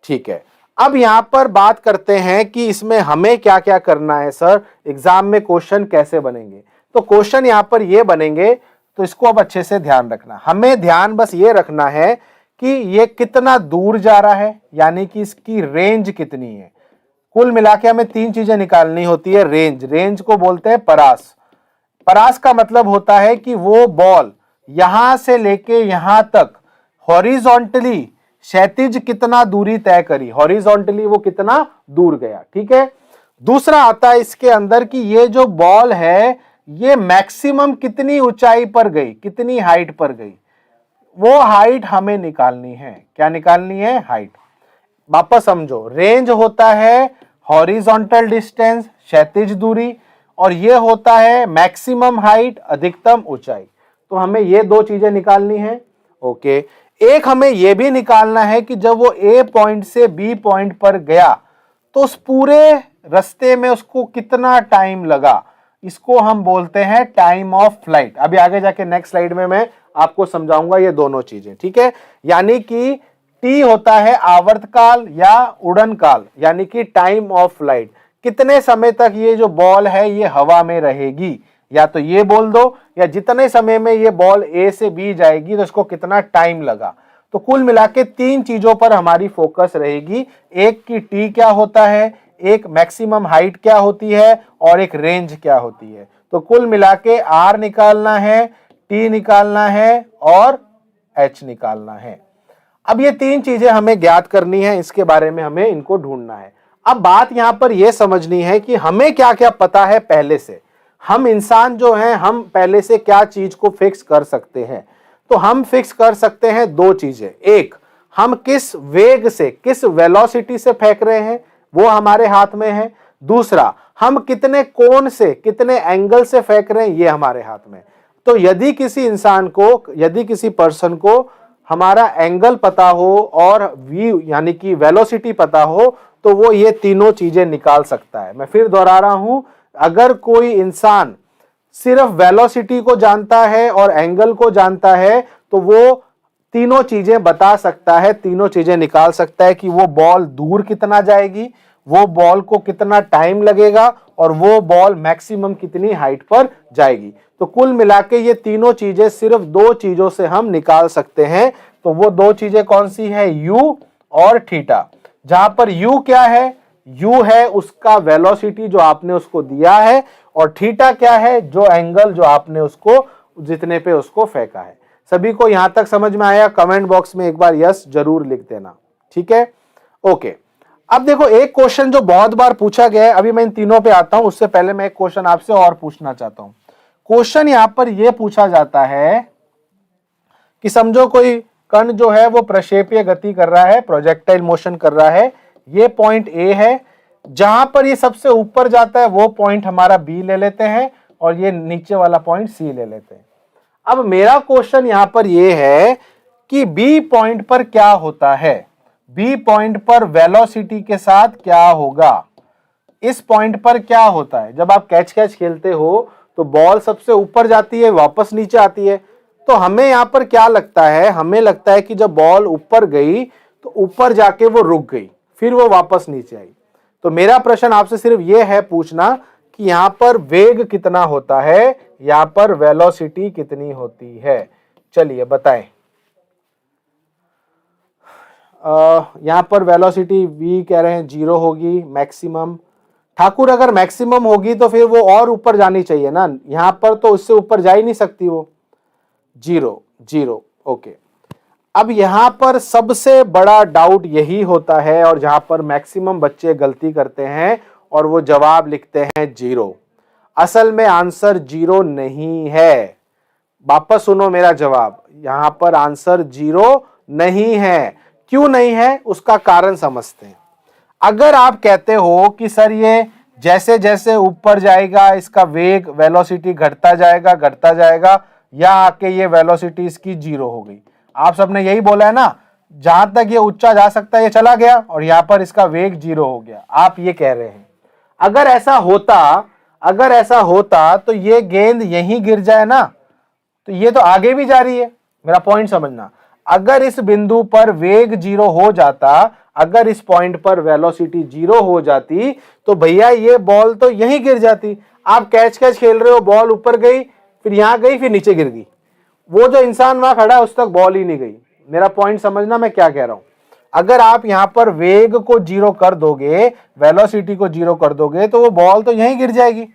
ठीक है, अब यहां पर बात करते हैं कि इसमें हमें क्या क्या करना है। सर एग्जाम में क्वेश्चन कैसे बनेंगे? तो क्वेश्चन यहां पर ये बनेंगे, तो इसको अब अच्छे से ध्यान रखना। हमें ध्यान बस ये रखना है कि ये कितना दूर जा रहा है, यानी कि इसकी रेंज कितनी है। कुल मिला के हमें तीन चीजें निकालनी होती है। रेंज को बोलते हैं परास। परास का मतलब होता है कि वो बॉल यहां से लेके यहां तक हॉरिजॉन्टली, क्षैतिज कितना दूरी तय करी, हॉरिजॉन्टली वो कितना दूर गया। ठीक है, दूसरा आता है इसके अंदर कि ये जो बॉल है ये मैक्सिमम कितनी ऊंचाई पर गई, कितनी हाइट पर गई, वो हाइट हमें निकालनी है। क्या निकालनी है? हाइट। वापस समझो, रेंज होता है हॉरिजॉन्टल डिस्टेंस, क्षैतिज दूरी, और ये होता है मैक्सिमम हाइट, अधिकतम ऊंचाई। तो हमें ये दो चीजें निकालनी है। ओके, एक हमें यह भी निकालना है कि जब वो ए पॉइंट से बी पॉइंट पर गया तो उस पूरे रास्ते में उसको कितना टाइम लगा। इसको हम बोलते हैं टाइम ऑफ फ्लाइट। अभी आगे जाके नेक्स्ट स्लाइड में मैं आपको समझाऊंगा ये दोनों चीजें। ठीक है, यानी कि टी होता है आवर्तकाल या उड़न काल, यानी कि टाइम ऑफ फ्लाइट। कितने समय तक ये जो बॉल है ये हवा में रहेगी, या तो ये बोल दो, या जितने समय में ये बॉल ए से बी जाएगी तो इसको कितना टाइम लगा। तो कुल मिला के तीन चीजों पर हमारी फोकस रहेगी। एक की टी क्या होता है, एक मैक्सिमम हाइट क्या होती है, और एक रेंज क्या होती है। तो कुल मिला के आर निकालना है, टी निकालना है और एच निकालना है। अब ये तीन चीजें हमें ज्ञात करनी है, इसके बारे में हमें इनको ढूंढना है। अब बात यहां पर यह समझनी है कि हमें क्या क्या पता है पहले से। हम इंसान जो हैं, हम पहले से क्या चीज को फिक्स कर सकते हैं। तो हम फिक्स कर सकते हैं दो चीजें। एक, हम किस वेग से, किस वेलोसिटी से फेंक रहे हैं, वो हमारे हाथ में है। दूसरा, हम कितने कोण से, कितने एंगल से फेंक रहे हैं, ये हमारे हाथ में। तो यदि किसी इंसान को, यदि किसी पर्सन को हमारा एंगल पता हो और वी यानी कि वेलोसिटी पता हो, तो वो ये तीनों चीजें निकाल सकता है। मैं फिर दोहरा रहा हूं, अगर कोई इंसान सिर्फ वेलोसिटी को जानता है और एंगल को जानता है तो वो तीनों चीजें बता सकता है, तीनों चीजें निकाल सकता है कि वो बॉल दूर कितना जाएगी, वो बॉल को कितना टाइम लगेगा, और वो बॉल मैक्सिमम कितनी हाइट पर जाएगी। तो कुल मिला के ये तीनों चीजें सिर्फ दो चीजों से हम निकाल सकते हैं। तो वो दो चीजें कौन सी है? यू और थीटा। जहां पर यू क्या है? यू है उसका वेलोसिटी जो आपने उसको दिया है, और थीटा क्या है? जो एंगल जो आपने उसको, जितने पे उसको फेंका है। सभी को यहां तक समझ में आया? कमेंट बॉक्स में एक बार यस जरूर लिख देना। ठीक है, ओके। अब देखो, एक क्वेश्चन जो बहुत बार पूछा गया है, अभी मैं इन तीनों पे आता हूं, उससे पहले मैं एक क्वेश्चन आपसे और पूछना चाहता हूं। क्वेश्चन यहां पर यह पूछा जाता है कि समझो कोई कण जो है वो प्रक्षेपीय गति कर रहा है, प्रोजेक्टाइल मोशन कर रहा है। ये पॉइंट ए है, जहां पर ये सबसे ऊपर जाता है वो पॉइंट हमारा बी ले लेते हैं, और ये नीचे वाला पॉइंट सी ले लेते हैं। अब मेरा क्वेश्चन यहां पर यह है कि बी पॉइंट पर क्या होता है, बी पॉइंट पर वेलोसिटी के साथ क्या होगा, इस पॉइंट पर क्या होता है। जब आप कैच कैच खेलते हो तो बॉल सबसे ऊपर जाती है, वापस नीचे आती है। तो हमें यहां पर क्या लगता है, हमें लगता है कि जब बॉल ऊपर गई तो ऊपर जाके वो रुक गई, फिर वो वापस नीचे आई। तो मेरा प्रश्न आपसे सिर्फ ये है पूछना कि यहां पर वेग कितना होता है, यहां पर वेलोसिटी कितनी होती है। चलिए बताएं। यहां पर वेलोसिटी v कह रहे हैं 0 होगी मैक्सिमम। ठाकुर अगर मैक्सिमम होगी तो फिर वो और ऊपर जानी चाहिए ना, यहां पर तो उससे ऊपर जा ही नहीं सकती वो। 0 0 ओके। अब यहां पर सबसे बड़ा डाउट यही होता है और जहां पर मैक्सिमम बच्चे गलती करते हैं और वो जवाब लिखते हैं 0। असल में आंसर 0 नहीं है। वापस सुनो मेरा जवाब, यहां पर आंसर 0 नहीं है। क्यों नहीं है उसका कारण समझते हैं। अगर आप कहते हो कि सर ये जैसे जैसे ऊपर जाएगा इसका वेग वेलोसिटी घटता जाएगा या आके ये वेलोसिटी इसकी 0 हो गई। आप सबने यही बोला है ना, जहां तक ये ऊंचा जा सकता है ये चला गया और यहां पर इसका वेग 0 हो गया, आप ये कह रहे हैं। अगर ऐसा होता तो ये गेंद यहीं गिर जाए ना, तो ये तो आगे भी जा रही है। मेरा पॉइंट समझना, अगर इस बिंदु पर वेग 0 हो जाता, अगर इस पॉइंट पर वेलोसिटी 0 हो जाती तो भैया ये बॉल तो यहीं गिर जाती। आप कैच कैच खेल रहे हो, बॉल ऊपर गई, फिर यहां गई, फिर नीचे गिर गई। वो जो इंसान वहां खड़ा है उस तक बॉल ही नहीं गई। मेरा पॉइंट समझना मैं क्या कह रहा हूं। अगर आप यहां पर वेग को 0 कर दोगे, वेलोसिटी को 0 कर दोगे तो वो बॉल तो यहीं गिर जाएगी।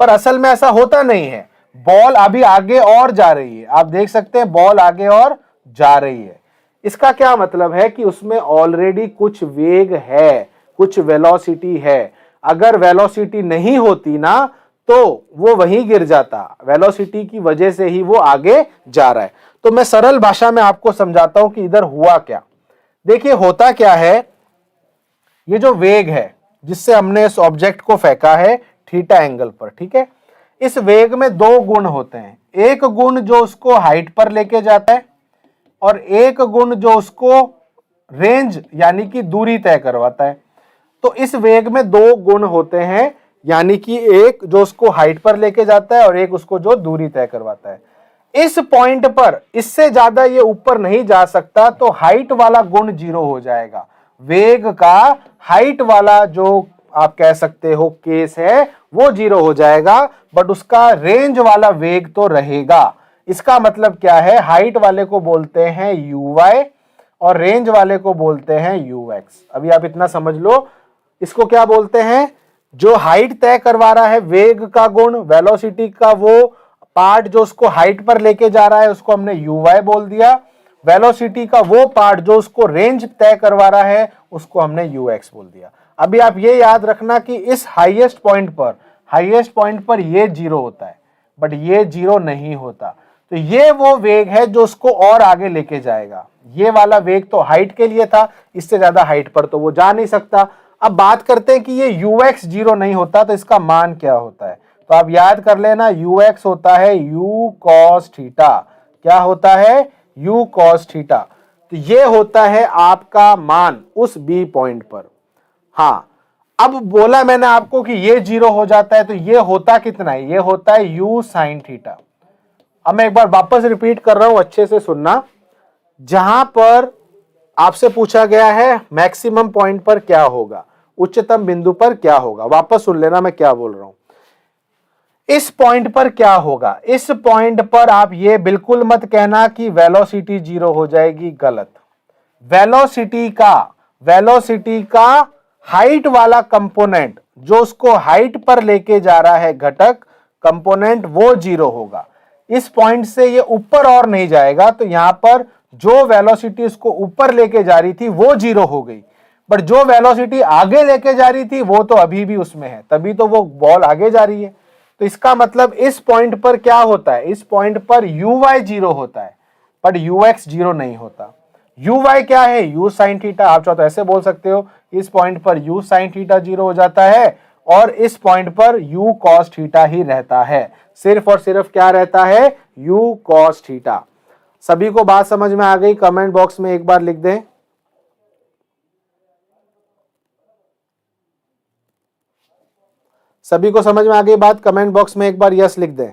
पर असल में ऐसा होता नहीं है, बॉल अभी आगे और जा रही है। आप देख सकते हैं बॉल आगे और जा रही है। इसका क्या मतलब है कि उसमें ऑलरेडी कुछ वेग है, कुछ वेलोसिटी है। अगर वेलोसिटी नहीं होती ना तो वो वहीं गिर जाता, वेलोसिटी की वजह से ही वो आगे जा रहा है। तो मैं सरल भाषा में आपको समझाता हूं कि इधर हुआ क्या। देखिए होता क्या है, ये जो वेग है जिससे हमने इस ऑब्जेक्ट को फेंका है थीटा एंगल पर, ठीक है, इस वेग में दो गुण होते हैं। एक गुण जो उसको हाइट पर लेके जाता है और एक गुण जो उसको रेंज यानी कि दूरी तय करवाता है। तो इस वेग में दो गुण होते हैं, यानी कि एक जो उसको हाइट पर लेके जाता है और एक उसको जो दूरी तय करवाता है। इस पॉइंट पर इससे ज्यादा ये ऊपर नहीं जा सकता, तो हाइट वाला गुण 0 हो जाएगा। वेग का हाइट वाला जो आप कह सकते हो केस है वो 0 हो जाएगा, बट उसका रेंज वाला वेग तो रहेगा। इसका मतलब क्या है, हाइट वाले को बोलते हैं uy और रेंज वाले को बोलते हैं ux। अभी आप इतना समझ लो, इसको क्या बोलते हैं, जो हाइट तय करवा रहा है वेग का गुण, वेलोसिटी का वो पार्ट जो उसको हाइट पर लेके जा रहा है उसको हमने uy बोल दिया। वेलोसिटी का वो पार्ट जो उसको रेंज तय करवा रहा है उसको हमने ux बोल दिया। अभी आप ये याद रखना कि इस हाईएस्ट पॉइंट पर ये 0 होता है, बट ये 0 नहीं होता। तो ये वो वेग है जो उसको और आगे लेके जाएगा। ये वाला वेग तो हाइट के लिए था, इससे ज्यादा हाइट पर तो वो जा नहीं सकता। अब बात करते हैं कि ये ux 0 नहीं होता तो इसका मान क्या होता है। तो आप याद कर लेना, ux होता है u cos थीटा। क्या होता है, u cos थीटा। तो ये होता है आपका मान उस b पॉइंट पर। हाँ, अब बोला मैंने आपको कि ये 0 हो जाता है, तो ये होता कितना है, ये होता है u sin थीटा। अब मैं एक बार वापस रिपीट कर रहा हूं, अच्छे से सुनना। जहां पर आपसे पूछा गया है मैक्सिमम पॉइंट पर क्या होगा, उच्चतम बिंदु पर क्या होगा, वापस सुन लेना मैं क्या बोल रहा हूं। इस पॉइंट पर क्या होगा, इस पॉइंट पर आप ये बिल्कुल मत कहना कि वेलोसिटी 0 हो जाएगी, गलत। वेलोसिटी का हाइट वाला कंपोनेंट जो उसको हाइट पर लेके जा रहा है घटक कंपोनेंट, वो 0 होगा। इस पॉइंट से ये ऊपर और नहीं जाएगा, तो यहां पर जो वेलोसिटी उसको ऊपर लेके जा रही थी वो 0 हो गई, बट जो वेलोसिटी आगे लेके जा रही थी वो तो अभी भी उसमें है, तभी तो वो बॉल आगे जा रही है। तो इसका मतलब इस पॉइंट पर क्या होता है, इस पॉइंट पर uy 0 होता है, बट ux 0 नहीं होता। uy क्या है, u sin थीटा। आप चाहो तो ऐसे बोल सकते हो, इस पॉइंट पर u sin थीटा 0 हो जाता है और इस पॉइंट पर u cos थीटा ही रहता है, सिर्फ और सिर्फ क्या रहता है, u cos थीटा। सभी को बात समझ में आ गई? कमेंट बॉक्स में एक बार लिख दें। सभी को समझ में आ गई बात? कमेंट बॉक्स में एक बार यस लिख दें।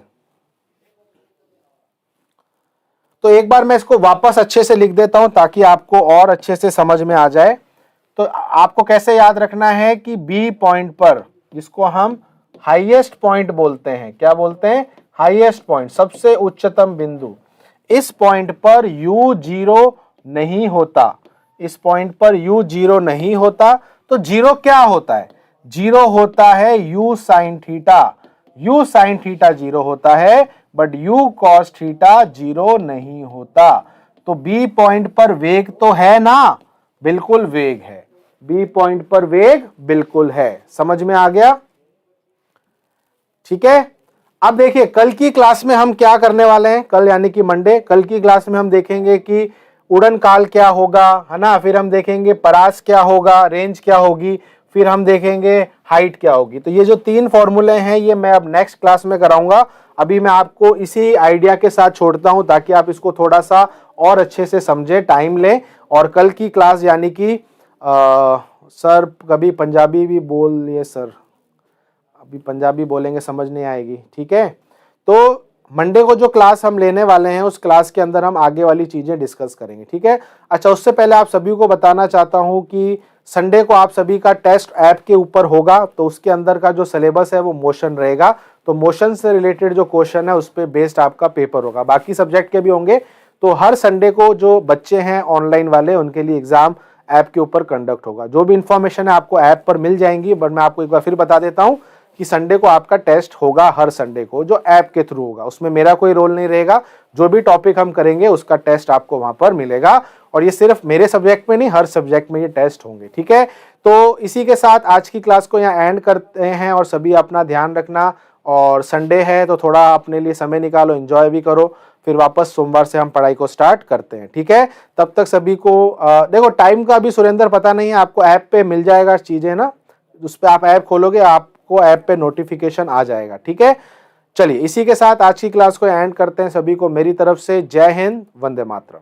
तो एक बार मैं इसको वापस अच्छे से लिख देता हूं ताकि आपको और अच्छे से समझ में आ जाए। तो आपको कैसे याद रखना है कि बी पॉइंट पर, जिसको हम हाईएस्ट पॉइंट बोलते हैं, क्या बोलते हैं, हाईएस्ट पॉइंट, सबसे उच्चतम बिंदु, इस पॉइंट पर u जीरो नहीं होता, इस पॉइंट पर u जीरो नहीं होता। तो जीरो क्या होता है, जीरो होता है u sine theta, u sine theta zero होता है, but u cos theta zero नहीं होता। तो बी पॉइंट पर वेग तो है ना, बिल्कुल वेग है, बी पॉइंट पर वेग बिल्कुल है। समझ में आ गया? ठीक है। अब देखिए कल की क्लास में हम क्या करने वाले हैं, कल यानी कि मंडे, कल की क्लास में हम देखेंगे कि उड़न काल क्या होगा, है ना, फिर हम देखेंगे परास क्या होगा, रेंज क्या होगी, फिर हम देखेंगे हाइट क्या होगी। तो ये जो 3 फॉर्मूले हैं ये मैं अब नेक्स्ट क्लास में कराऊंगा। अभी मैं आपको इसी आइडिया के साथ छोड़ता हूं ताकि आप इसको थोड़ा सा और अच्छे से समझे, टाइम लें। और कल की क्लास यानी कि सर कभी पंजाबी भी बोल लिए सर, अभी पंजाबी बोलेंगे समझ नहीं आएगी, ठीक है। तो मंडे को जो क्लास हम लेने वाले हैं उस क्लास के अंदर हम आगे वाली चीजें डिस्कस करेंगे, ठीक है। अच्छा, उससे पहले आप सभी को बताना चाहता हूं कि संडे को आप सभी का टेस्ट ऐप के ऊपर होगा, तो उसके अंदर का जो सिलेबस है वो मोशन रहेगा। तो मोशन से रिलेटेड जो क्वेश्चन है उस पर बेस्ड आपका पेपर होगा, बाकी सब्जेक्ट के भी होंगे। तो हर संडे को जो बच्चे हैं ऑनलाइन वाले उनके लिए एग्जाम ऐप के ऊपर कंडक्ट होगा। जो भी इंफॉर्मेशन है आपको ऐप पर मिल जाएंगी, बट मैं आपको एक बार फिर बता देता हूं कि संडे को आपका टेस्ट होगा, हर संडे को, जो ऐप के थ्रू होगा। उसमें मेरा कोई रोल नहीं रहेगा, जो भी टॉपिक हम करेंगे उसका टेस्ट आपको वहां पर मिलेगा। और ये सिर्फ मेरे सब्जेक्ट में नहीं, हर सब्जेक्ट में ये टेस्ट होंगे, ठीक है। तो इसी के साथ आज की क्लास को यहाँ एंड करते हैं और सभी अपना ध्यान रखना। और संडे है तो थोड़ा अपने लिए समय निकालो, एंजॉय भी करो, फिर वापस सोमवार से हम पढ़ाई को स्टार्ट करते हैं, ठीक है। तब तक सभी को देखो टाइम का भी सुरेंद्र पता नहीं है, आपको ऐप पे मिल जाएगा चीजें ना, उस पर आप ऐप खोलोगे आपको ऐप पे नोटिफिकेशन आ जाएगा, ठीक है। चलिए इसी के साथ आज की क्लास को एंड करते हैं। सभी को मेरी तरफ से जय हिंद, वंदे मातरम।